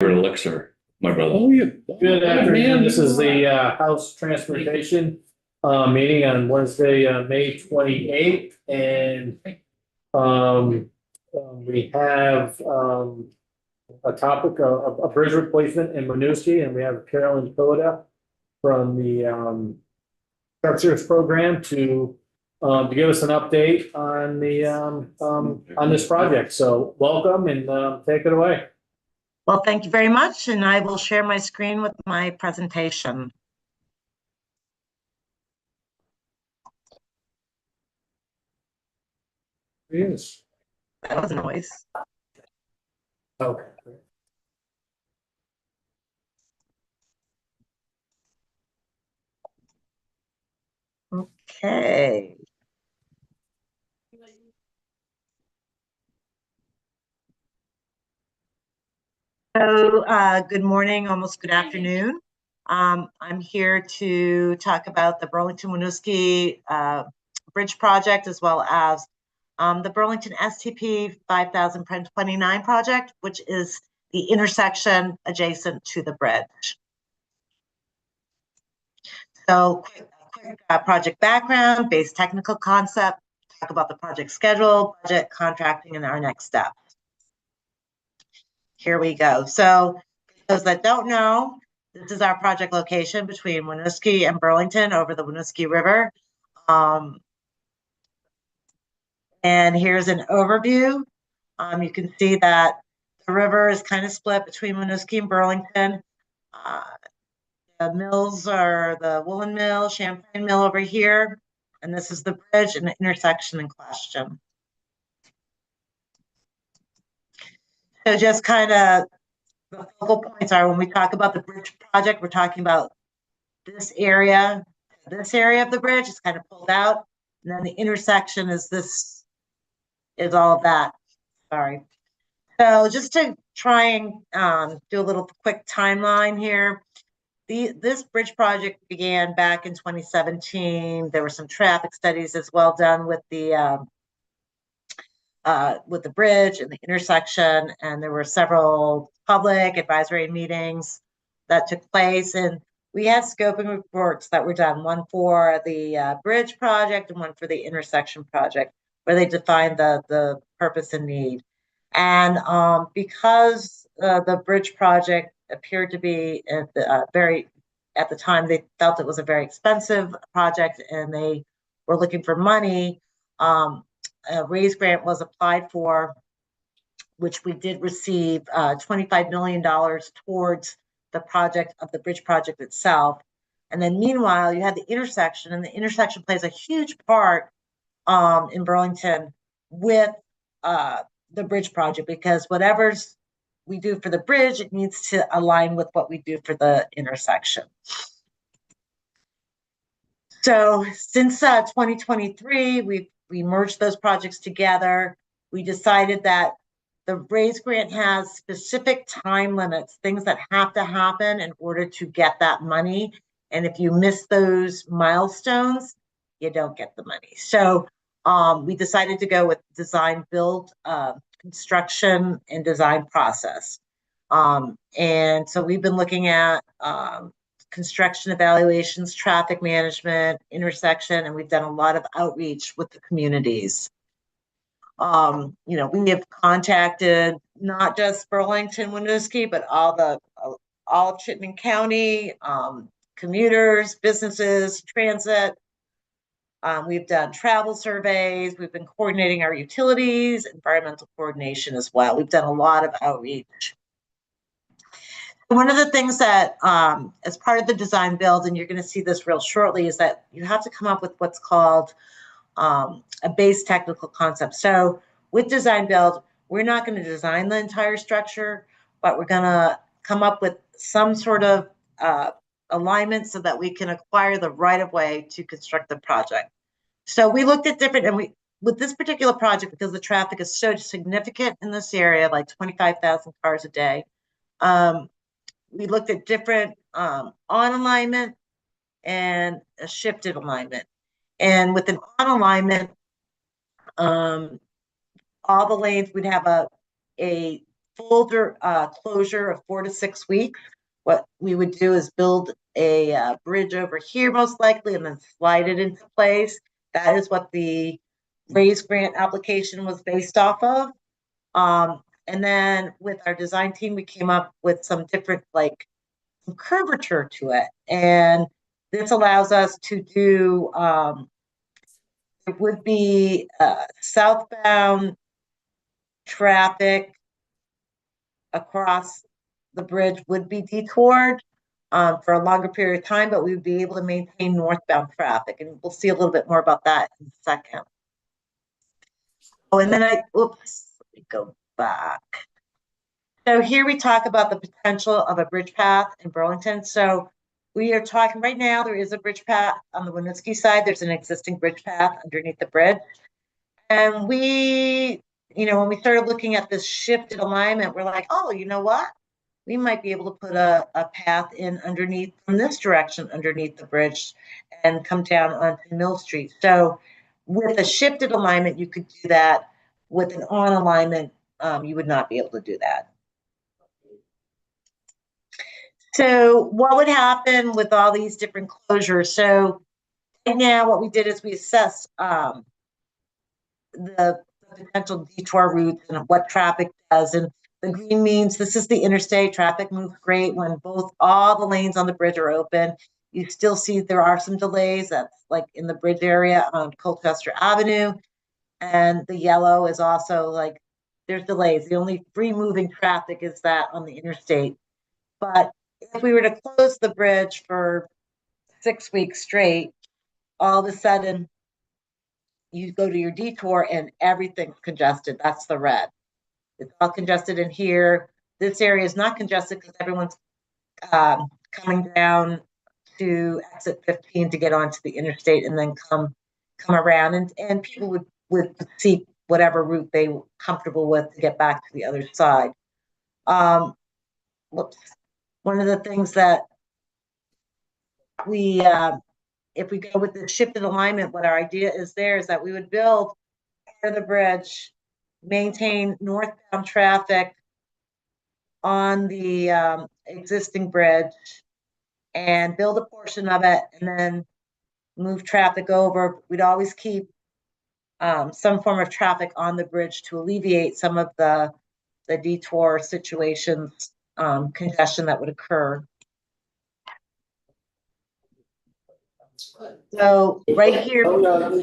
Elixir, my brother. Oh, yeah. Good afternoon. This is the House Transportation meeting on Wednesday, May 28th. And we have a topic of a bridge replacement in Winooski, and we have Carolyn Koda from the Truck Series program to give us an update on the on this project. So welcome and take it away. Well, thank you very much, and I will share my screen with my presentation. Yes. That was a noise. Okay. Okay. So, good morning, almost good afternoon. I'm here to talk about the Burlington-Winooski Bridge project, as well as the Burlington STP 5029 project, which is the intersection adjacent to the bridge. So, quick project background, base technical concept, talk about the project schedule, budget, contracting, and our next step. Here we go. So, for those that don't know, this is our project location between Winooski and Burlington over the Winooski River. And here's an overview. You can see that the river is kind of split between Winooski and Burlington. The mills are the Woolen Mill, Champlain Mill over here, and this is the bridge and the intersection in question. So just kind of the focal points are when we talk about the bridge project, we're talking about this area of the bridge is kind of pulled out, and then the intersection is this, is all of that. Sorry. So just to try and do a little quick timeline here. This bridge project began back in 2017. There were some traffic studies as well done with the bridge and the intersection, and there were several public advisory meetings that took place, and we had scoping reports that were done, one for the bridge project and one for the intersection project, where they defined the purpose and need. And because the bridge project appeared to be at the time they felt it was a very expensive project and they were looking for money, a RAISE grant was applied for, which we did receive $25 million towards the project of the bridge project itself. And then meanwhile, you had the intersection, and the intersection plays a huge part in Burlington with the bridge project, because whatever's we do for the bridge, it needs to align with what we do for the intersection. So since 2023, we merged those projects together. We decided that the RAISE grant has specific time limits, things that have to happen in order to get that money. And if you miss those milestones, you don't get the money. So we decided to go with design, build, construction, and design process. And so we've been looking at construction evaluations, traffic management, intersection, and we've done a lot of outreach with the communities. You know, we have contacted not just Burlington, Winooski, but all of Chittenden County, commuters, businesses, transit. We've done travel surveys. We've been coordinating our utilities, environmental coordination as well. We've done a lot of outreach. One of the things that, as part of the design build, and you're going to see this real shortly, is that you have to come up with what's called a base technical concept. So with design build, we're not going to design the entire structure, but we're going to come up with some sort of alignment so that we can acquire the right of way to construct the project. So we looked at different, and with this particular project, because the traffic is so significant in this area, like 25,000 cars a day, we looked at different on alignment and a shifted alignment. And with an on alignment, all the lanes would have a full closure of 4 to 6 weeks, what we would do is build a bridge over here most likely and then slide it into place. That is what the raise grant application was based off of. And then with our design team, we came up with some different, like, some curvature to it. And this allows us to do, it would be southbound traffic across the bridge would be detoured for a longer period of time, but we would be able to maintain northbound traffic. And we'll see a little bit more about that in a second. Oh, and then oops, let me go back. So here we talk about the potential of a bridge path in Burlington. So we are talking right now, there is a bridge path on the Winooski side. There's an existing bridge path underneath the bridge. And we, when we started looking at this shifted alignment, we're like, oh, you know what? We might be able to put a path in underneath from this direction underneath the bridge and come down onto Mill Street. So with a shifted alignment, you could do that. With an on alignment, you would not be able to do that. So what would happen with all these different closures? So right now what we did is we assessed the potential detour routes and what traffic does. And the green means this is the interstate. Traffic moves great when all the lanes on the bridge are open. You still see there are some delays. That's like in the bridge area on Colchester Avenue. And the yellow is also like there's delays. The only free moving traffic is that on the interstate. But if we were to close the bridge for 6 weeks straight, all of a sudden you go to your detour and everything's congested. That's the red. It's all congested in here. This area is not congested because everyone's coming down to exit 15 to get onto the interstate and then come around. And people would seek whatever route they were comfortable with to get back to the other side. One of the things that we, if we go with the shifted alignment, what our idea is there is that we would build part of the bridge, maintain northbound traffic on the existing bridge, and build a portion of it, and then move traffic over. We'd always keep some form of traffic on the bridge to alleviate some of the detour situations, congestion that would occur. So right here,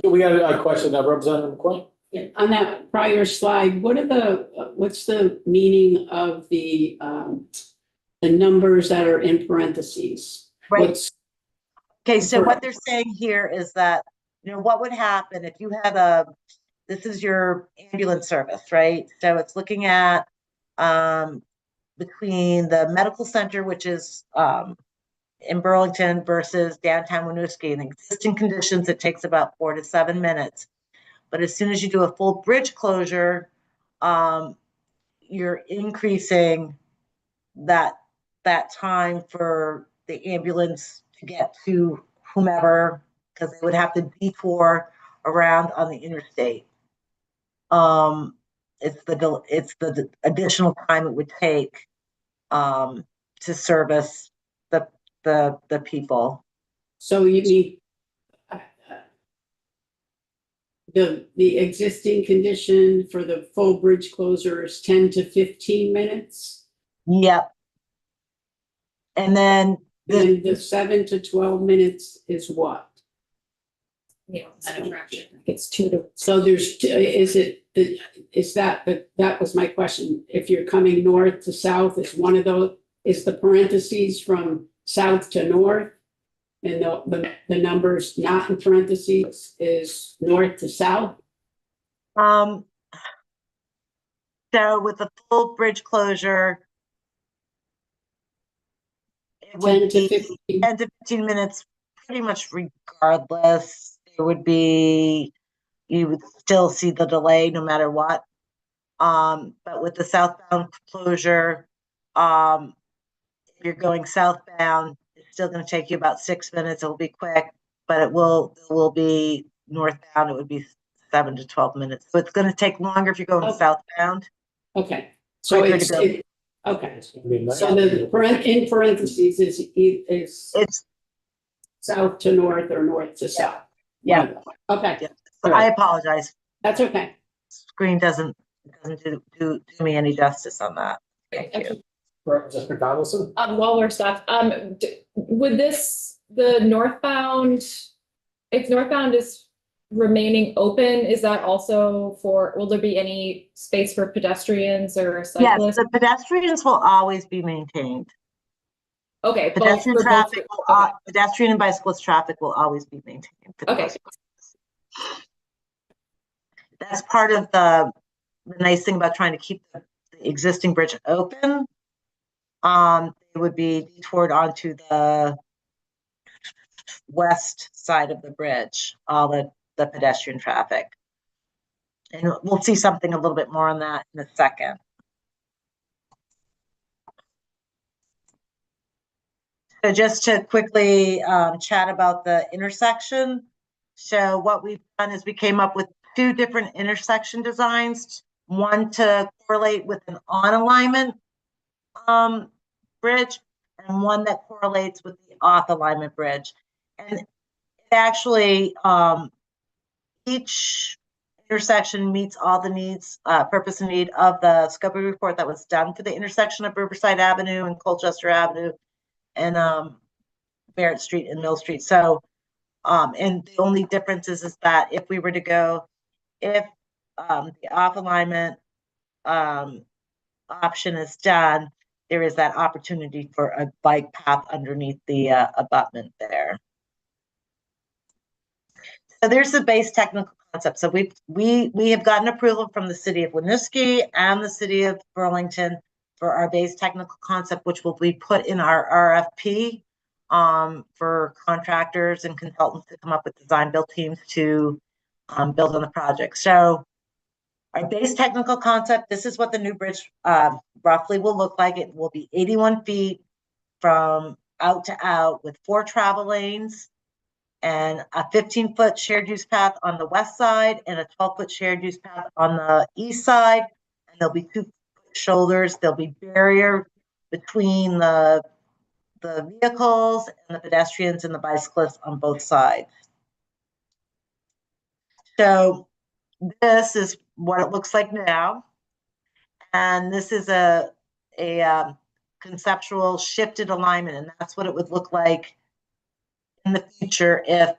We got a question, Representative McQueen. Yeah, on that prior slide, what's the meaning of the numbers that are in parentheses? right. Okay, so what they're saying here is that, what would happen if you had this is your ambulance service, right? So it's looking at between the medical center, which is in Burlington versus downtown Winooski. In existing conditions, it takes about 4 to 7 minutes. But as soon as you do a full bridge closure, you're increasing that time for the ambulance to get to whomever, because they would have to detour around on the interstate. It's the additional time it would take to service the people. So you need the existing condition for the full bridge closure is 10 to 15 minutes? Yep. And then the 7 to 12 minutes is what? Yeah, It's 2 to. So there's that was my question. If you're coming north to south, is one of those, is the parentheses from south to north? And the numbers not in parentheses is north to south? so with the full bridge closure, it 10 would to be 15. 10 to 15 minutes, pretty much regardless. It would be, you would still see the delay no matter what. But with the southbound closure, if you're going southbound, it's still going to take you about 6 minutes. It'll be quick, but it will be northbound. It would be 7 to 12 minutes. So it's going to take longer if you're going Okay. southbound. Okay, So We're good it's, to go. okay, It's gonna be nice. so the in parentheses is It's, south to north or north to south? yeah. Okay, Yeah. all I right, apologize. that's okay. Screen doesn't do me any justice on that. Thank you. Actually, Mr. Donaldson? while we're stuck, would the northbound, if northbound is remaining open, is that also will there be any space for pedestrians or Yes, cyclists? the pedestrians will always be maintained. Okay, both Pedestrian for both. traffic, Okay. pedestrian and bicyclist traffic will always be maintained. for the Okay. most part. That's part of the nice thing about trying to keep the existing bridge open. It would be detoured onto the west side of the bridge, all the pedestrian traffic. And we'll see something a little bit more on that in a second. So just to quickly chat about the intersection. So what we've done is we came up with two different intersection designs, one to correlate with an on alignment bridge and one that correlates with the off alignment bridge. And it actually, each intersection meets all the needs, purpose and need of the scoping report that was done for the intersection of Riverside Avenue and Colchester Avenue and Barrett Street and Mill Street. So, and the only difference is that if we were to go, if the off alignment option is done, there is that opportunity for a bike path underneath the abutment there. So there's the base technical concept. So we have gotten approval from the city of Winooski and the city of Burlington for our base technical concept, which will be put in our RFP for contractors and consultants to come up with design build teams to build on the project. So our base technical concept, this is what the new bridge roughly will look like. It will be 81 feet from out to out with 4 travel lanes and a 15-foot shared use path on the west side and a 12-foot shared use path on the east side. And there'll be 2 shoulders. There'll be barrier between the vehicles and the pedestrians and the bicyclists on both sides. So this is what it looks like now. And this is a conceptual shifted alignment, and that's what it would look like in the future if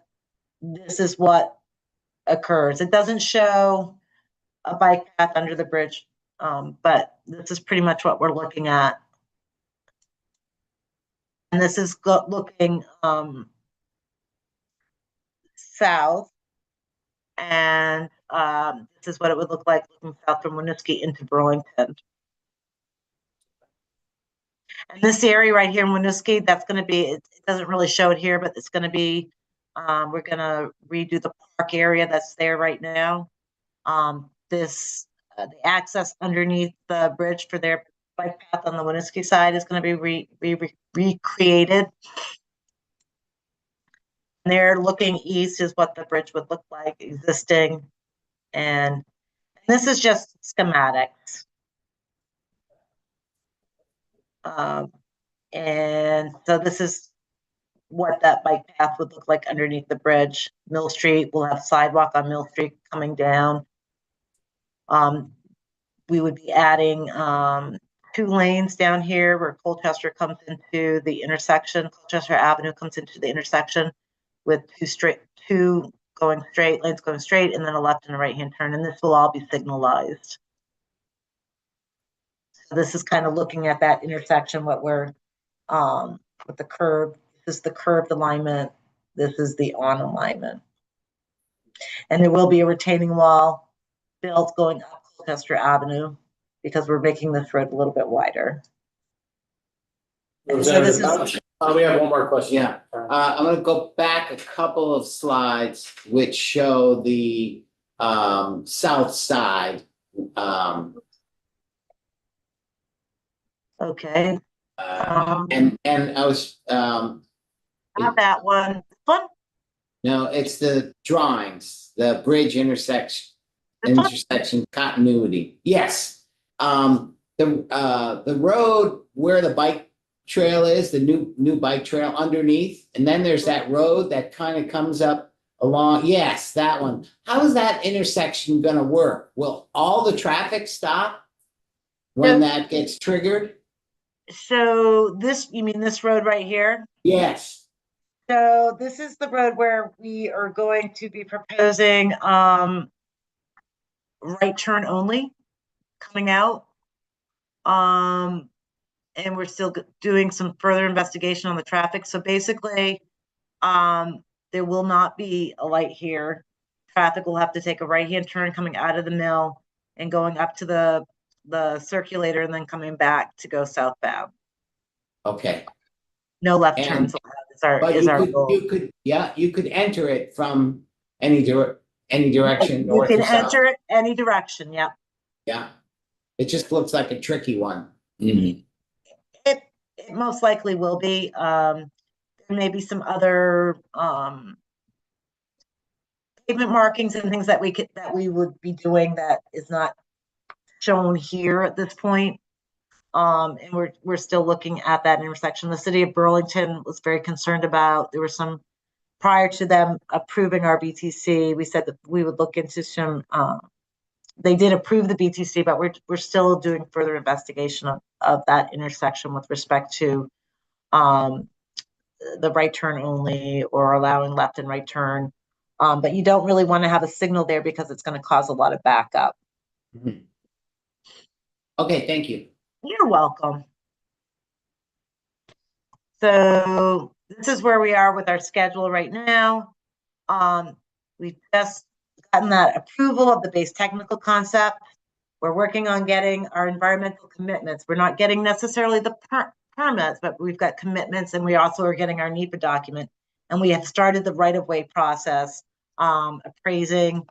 this is what occurs. It doesn't show a bike path under the bridge, but this is pretty much what we're looking at. And this is looking south, and this is what it would look like looking south from Winooski into Burlington. And this area right here in Winooski, that's going to be, it doesn't really show it here, but it's going to be, we're going to redo the park area that's there right now. The access underneath the bridge for their bike path on the Winooski side is going to be recreated. And they're looking east is what the bridge would look like existing. And this is just schematics. And so this is what that bike path would look like underneath the bridge. Mill Street, we'll have sidewalk on Mill Street coming down. We would be adding 2 lanes down here where Colchester comes into the intersection. Colchester Avenue comes into the intersection with 2 going straight, lanes going straight, and then a left and a right-hand turn. And this will all be signalized. So this is kind of looking at that intersection, what we're with the curve. This is the curved alignment. This is the on alignment. And there will be a retaining wall built going up Colchester Avenue because we're making this road a little bit wider. So this is, We have one more question. Yeah, I'm gonna go back a couple of slides which show the south side. okay. And I was, Not that one. This one? no, it's the drawings, the bridge intersection This one? continuity. Yes. the road where the bike trail is, the new bike trail underneath, and then there's that road that kind of comes up along, yes, that one. How is that intersection gonna work? Will all the traffic stop when that gets triggered? So this, you mean this road right here? Yes. So this is the road where we are going to be proposing, right turn only coming out. And we're still doing some further investigation on the traffic. So basically, there will not be a light here. Traffic will have to take a right-hand turn coming out of the mill and going up to the circulator and then coming back to go southbound. Okay. No left And- turns allowed But is our goal. you could enter it from any direction, You north can or south. enter it any direction, yeah. Yeah. It just looks like a tricky one. It most likely will be. There may be some other pavement markings and things that we would be doing that is not shown here at this point. And we're still looking at that intersection. The city of Burlington was very concerned about, there were some, prior to them approving our BTC, we said that we would look into some, they did approve the BTC, but we're still doing further investigation of that intersection with respect to the right turn only or allowing left and right turn. But you don't really want to have a signal there because it's going to cause a lot of backup. Okay, thank you. You're welcome. So this is where we are with our schedule right now. We've just gotten that approval of the base technical concept. We're working on getting our environmental commitments. We're not getting necessarily the permits, but we've got commitments, and we also are getting our NEPA document. And we have started the right-of-way process, appraising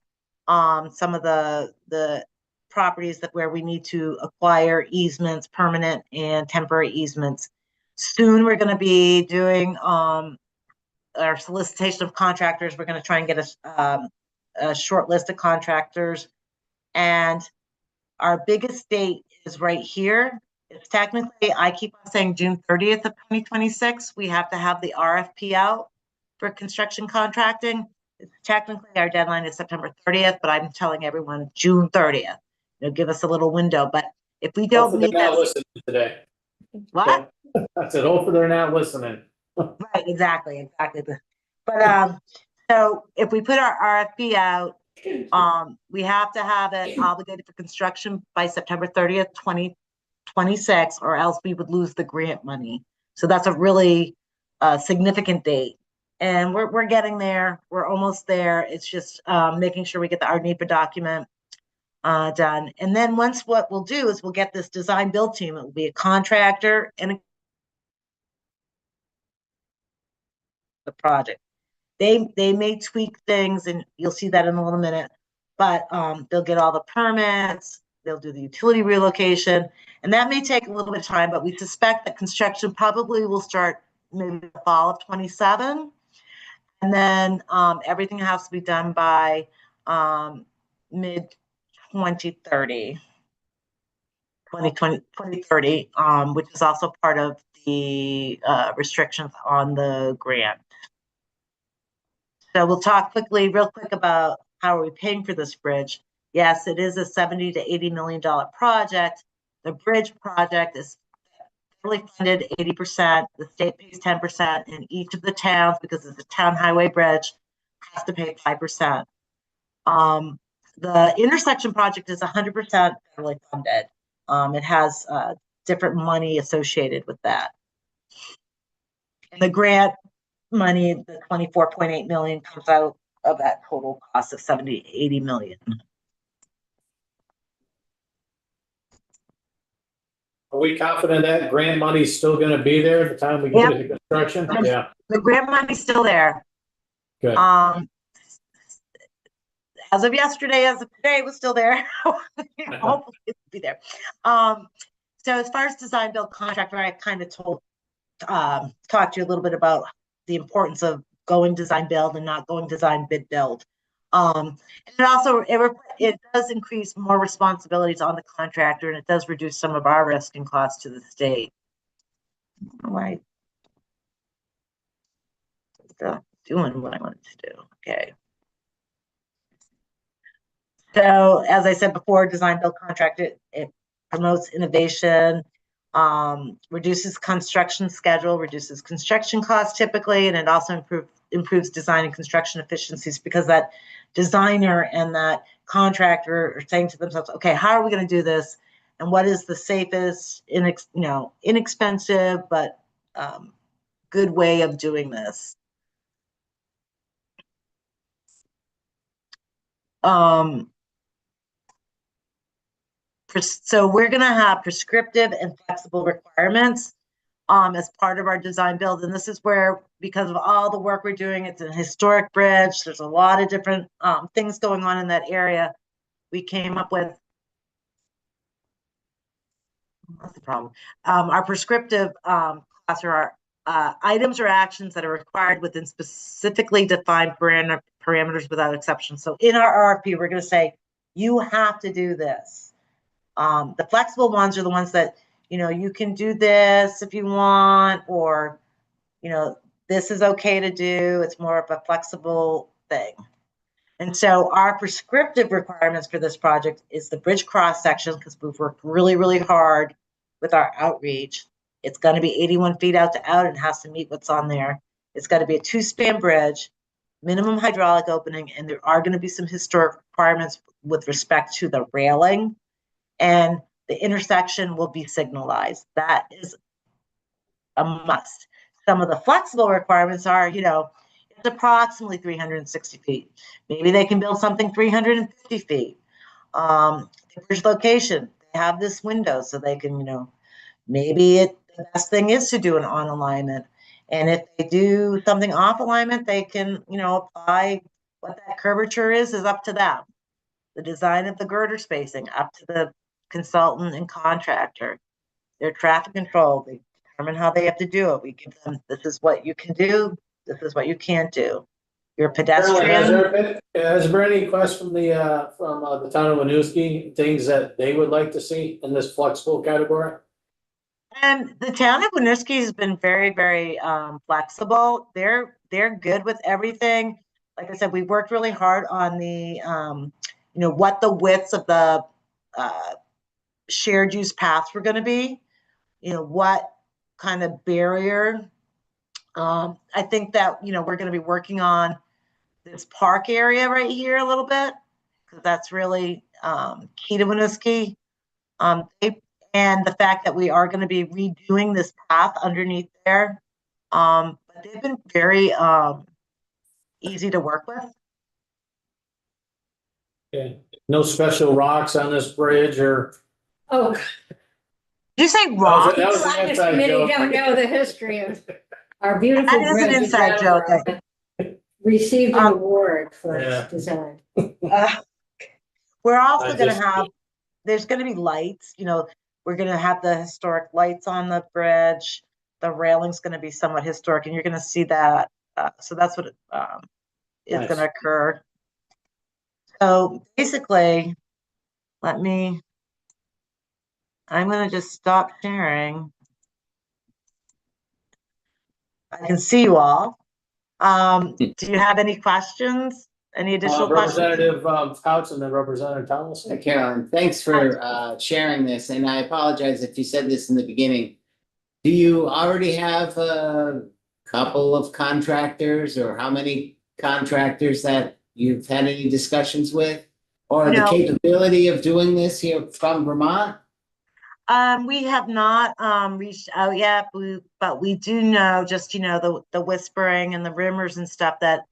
some of the properties where we need to acquire easements, permanent and temporary easements. Soon we're going to be doing our solicitation of contractors. We're going to try and get a short list of contractors. And our biggest date is right here. It's technically, I keep on saying June 30th of 2026. We have to have the RFP out for construction contracting. Technically, our deadline is September 30th, but I'm telling everyone June 30th. Give us a little window, but if we don't meet They're not that, listening today. what? I said, hopefully they're not listening. Right, exactly. But so if we put our RFP out, we have to have it obligated for construction by September 30th, 2026, or else we would lose the grant money. So that's a really significant date. And we're getting there. We're almost there. It's just making sure we get our NEPA document done. And then once, what we'll do is we'll get this design build team. It will be a contractor and the project. They may tweak things, and you'll see that in a little minute, but they'll get all the permits, they'll do the utility relocation, and that may take a little bit of time, but we suspect that construction probably will start maybe the fall of 27. And then everything has to be done by mid 2030, which is also part of the restrictions on the grant. So we'll talk real quick about how are we paying for this bridge. Yes, it is a $70 to $80 million project. The bridge project is fully funded 80%. The state pays 10%, and each of the towns, because it's a town highway bridge, has to pay 5%. The intersection project is 100% federally funded. It has different money associated with that. And the grant money, the 24.8 million, comes out of that total cost of 80 million. Are we confident that grant money is still going to be there at the time we get into construction? Yeah, The grant money's still there. good. As of yesterday, as of today, it was still there. Hopefully it'll be there. So as far as design build contractor, I kind of talked to you a little bit about the importance of going design build and not going design bid build. And it does increase more responsibilities on the contractor, and it does reduce some of our risk and costs to the state. All right. Still doing what I wanted to do. Okay. So as I said before, design build contract, it promotes innovation, reduces construction schedule, reduces construction costs typically, and it also improves design and construction efficiencies because that designer and that contractor are saying to themselves, okay, how are we going to do this? And what is the safest, inexpensive, but good way of doing this? So we're going to have prescriptive and flexible requirements as part of our design build. And this is where, because of all the work we're doing, it's a historic bridge. There's a lot of different things going on in that area. We came up with, what's the problem? Our prescriptive class are items or actions that are required within specifically defined parameters without exception. So in our RFP, we're going to say, you have to do this. The flexible ones are the ones that, you can do this if you want, or, this is okay to do. It's more of a flexible thing. And so our prescriptive requirements for this project is the bridge cross section, because we've worked really, really hard with our outreach. It's going to be 81 feet out to out and has to meet what's on there. It's got to be a 2-span bridge, minimum hydraulic opening, and there are going to be some historic requirements with respect to the railing, and the intersection will be signalized. That is a must. Some of the flexible requirements are, it's approximately 360 feet. Maybe they can build something 350 feet. The bridge location, they have this window so they can, maybe the best thing is to do an on alignment. And if they do something off alignment, they can, apply what that curvature is up to them. The design of the girder spacing, up to the consultant and contractor. Their traffic control, they determine how they have to do it. We give them, this is what you can do, this is what you can't do. You're a pedestrian. Has there been any requests from the town of Winooski, things that they would like to see in this flexible category? And the town of Winooski has been very, very flexible. They're good with everything. Like I said, we worked really hard on the, what the widths of the shared use paths were going to be. What kind of barrier. I think that, we're going to be working on this park area right here a little bit, because that's really key to Winooski. And the fact that we are going to be redoing this path underneath there. But they've been very easy to work with. Okay. No special rocks on this bridge or? Oh, Did you say rock? That was an Finance inside committee joke. don't know the history of our beautiful That is an bridge. inside joke. Received an award for Yeah. its design. We're also I going to just- have, there's going to be lights, we're going to have the historic lights on the bridge. The railing's going to be somewhat historic, and you're going to see that. So that's what is Nice. going to occur. So basically, I'm going to just stop sharing. I can see you all. Do you have any questions? Any additional questions? Representative Couch and then Representative Thomas. Carolyn, thanks for sharing this, and I apologize if you said this in the beginning. Do you already have a couple of contractors, or how many contractors that you've had any discussions with? Or the No. capability of doing this here from Vermont? We have not reached out yet, but we do know just, the whispering and the rumors and stuff that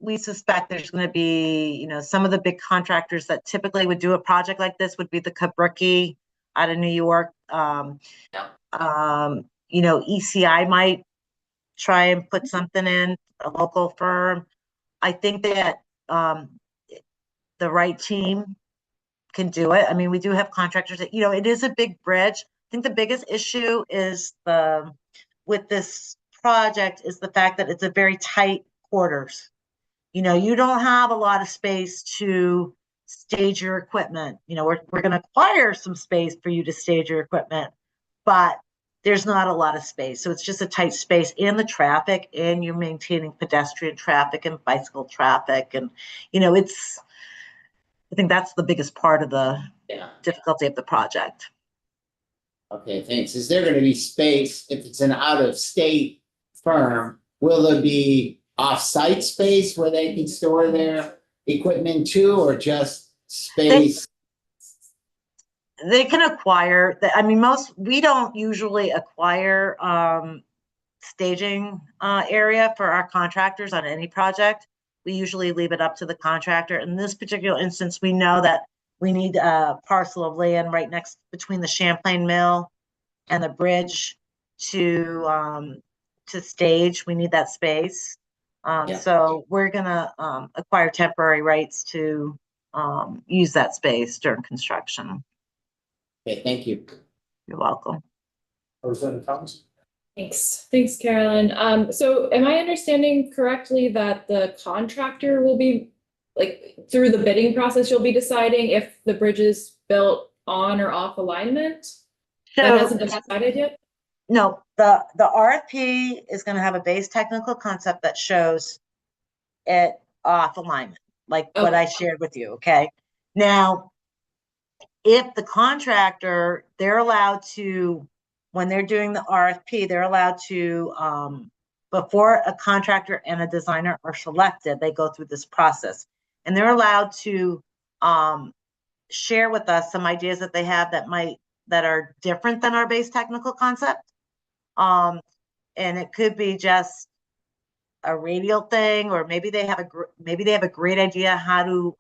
we suspect there's going to be, some of the big contractors that typically would do a project like this would be the Kabuki out of New York. ECI might try and put something in, a local firm. I think that the right team can do it. I mean, we do have contractors that, it is a big bridge. I think the biggest issue is with this project is the fact that it's a very tight quarters. You know, you don't have a lot of space to stage your equipment. You know, we're going to acquire some space for you to stage your equipment, but there's not a lot of space. So it's just a tight space, and the traffic, and you're maintaining pedestrian traffic and bicycle traffic. And, you know, I think that's the biggest part of the Yeah. difficulty of the project. Okay, thanks. Is there gonna be space if it's an out-of-state firm? Will there be off-site space where they can store their equipment too, or just space? They can acquire I mean, we don't usually acquire staging area for our contractors on any project. We usually leave it up to the contractor. In this particular instance, we know that we need a parcel of land right next between the Champlain Mill and the bridge to stage. We need that space. Yeah. So we're gonna acquire temporary rights to use that space during construction. Okay, thank you. You're welcome. Representative Thomas? Thanks, Carolyn. So am I understanding correctly that the contractor will be, like, through the bidding process, you'll be deciding if the bridge is built on or off alignment? That hasn't been decided yet? No, the RFP is gonna have a base technical concept that shows it off alignment, like what I shared with you, okay? Now, if the contractor, they're allowed to, when they're doing the RFP, they're allowed to, before a contractor and a designer are selected, they go through this process. And they're allowed to share with us some ideas that they have that are different than our base technical concept. And it could be just a radial thing, or maybe they have a great idea how to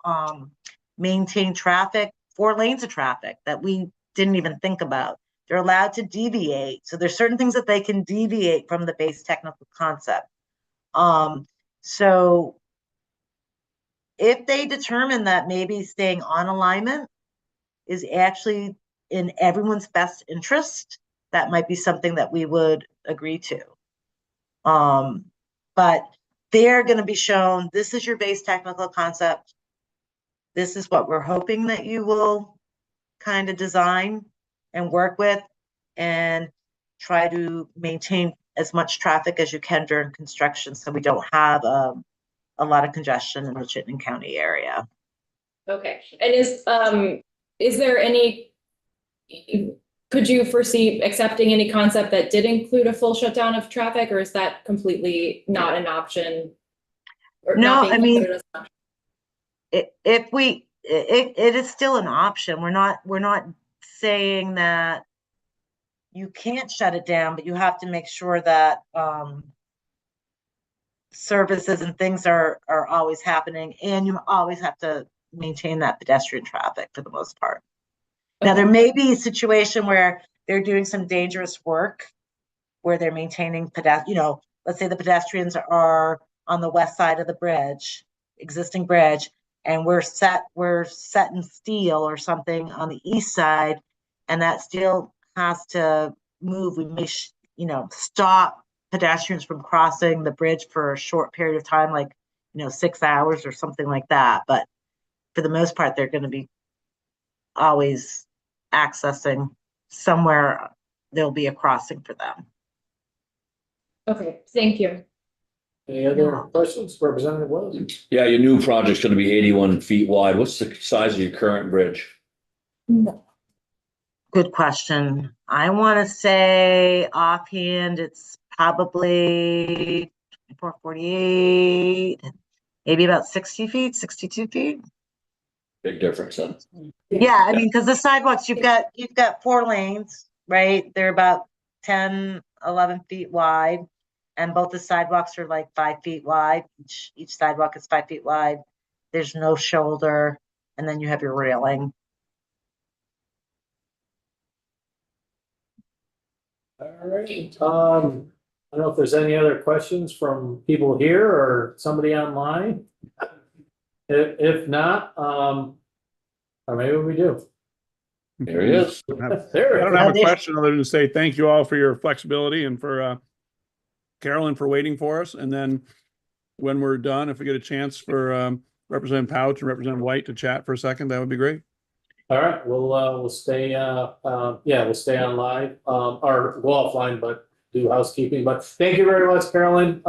maintain traffic, 4 lanes of traffic that we didn't even think about. They're allowed to deviate. So there's certain things that they can deviate from the base technical concept. So if they determine that maybe staying on alignment is actually in everyone's best interest, that might be something that we would agree to. But they're going to be shown, this is your base technical concept. This is what we're hoping that you will kind of design and work with and try to maintain as much traffic as you can during construction, so we don't have a lot of congestion in the Chittenden County area. Okay, and is there any, could you foresee accepting any concept that did include a full shutdown of traffic, or is that completely not an option? Or No, not being I mean, considered as an option? It is still an option. We're not saying that you can't shut it down, but you have to make sure that services and things are always happening, and you always have to maintain that pedestrian traffic for the most part. Okay. Now, there may be a situation where they're doing some dangerous work where they're maintaining let's say the pedestrians are on the west side of the bridge, existing bridge, and we're set in steel or something on the east side, and that steel has to move. We may, stop pedestrians from crossing the bridge for a short period of time, like, 6 hours or something like that. But for the most part, they're going to be always accessing somewhere. There'll be a crossing for them. Okay, thank you. Any other questions, Representative Wells? Yeah, your new project's gonna be 81 feet wide. What's the size of your current bridge? Good question. I want to say offhand, it's probably 24, 48, maybe about 60 feet, 62 feet. Big difference, huh? Yeah, I mean, because the sidewalks, you've got 4 lanes, right? They're about 10, 11 feet wide. And both the sidewalks are like 5 feet wide. Each sidewalk is 5 feet wide. There's no shoulder. And then you have your railing. All right, I don't know if there's any other questions from people here or somebody online. If not, or maybe we do. There he is. There. I don't have a question other than to say thank you all for your flexibility and for Carolyn for waiting for us. And then when we're done, if we get a chance for Representative Pouch and Representative White to chat for a second, that would be great. All right, we'll stay, we'll stay on live, or go offline, but do housekeeping. But thank you very much, Carolyn.